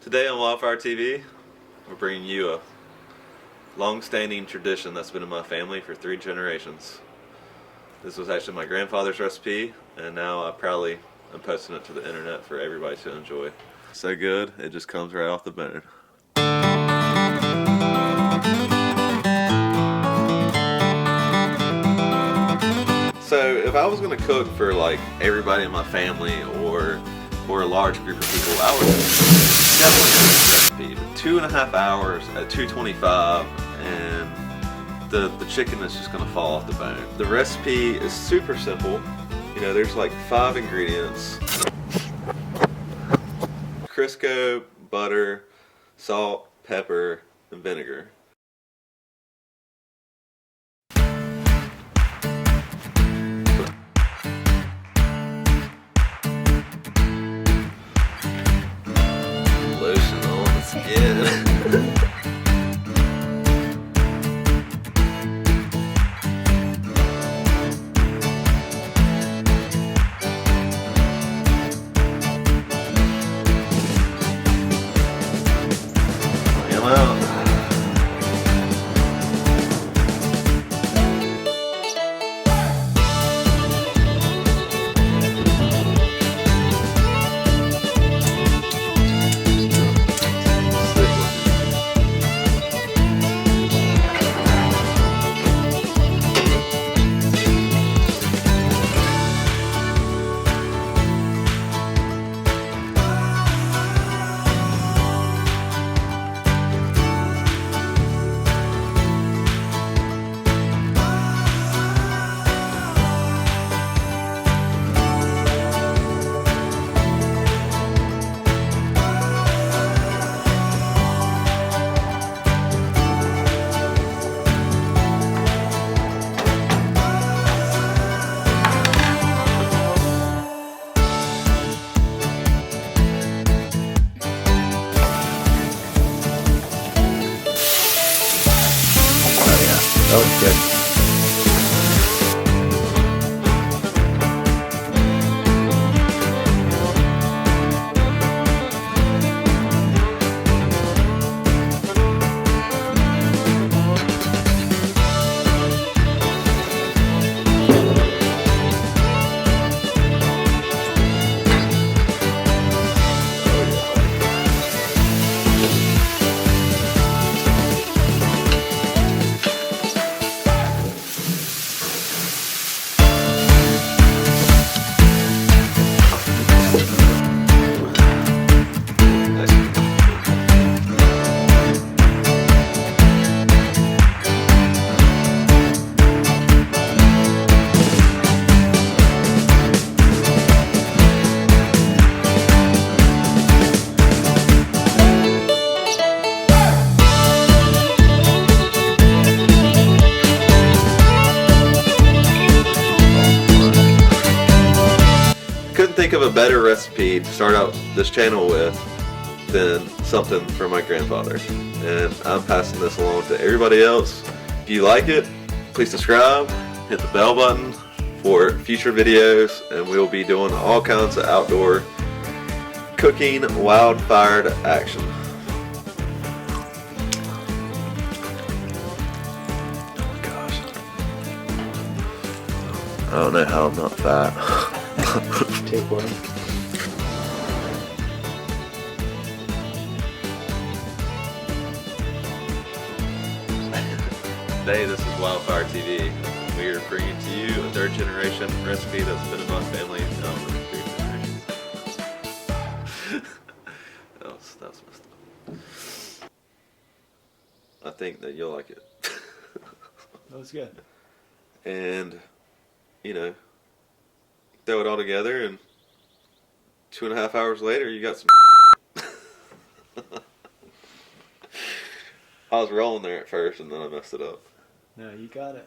Today on Wildfire TV, we're bringing you a long-standing tradition that's been in my family for 3 generations. This was actually my grandfather's recipe, and now I proudly am posting it to the internet for everybody to enjoy. So good, it just comes right off the bone. So if I was going to cook for like everybody in my family or for a large group of people, I would definitely do this recipe. But 2.5 hours at 225, and the chicken is just going to fall off the bone. The recipe is super simple. You know, there's like 5 ingredients: Crisco, butter, salt, pepper, and vinegar. Lotion on the skin. Come out. That was good. Couldn't think of a better recipe to start out this channel with than something from my grandfather, and I'm passing this along to everybody else. If you like it, please subscribe, hit the bell button for future videos, and we'll be doing all kinds of outdoor cooking, wild-fired action. Gosh, I don't know how I'm not fat. Take one. Today, this is Wildfire TV. We are bringing to you a 3rd generation recipe that's been in my family now for 3 generations. that was messed up. I think that you'll like it. That was good. And, you know, throw it all together, and 2.5 hours later, you got some. I was rolling there at first, and then I messed it up. No, you got it.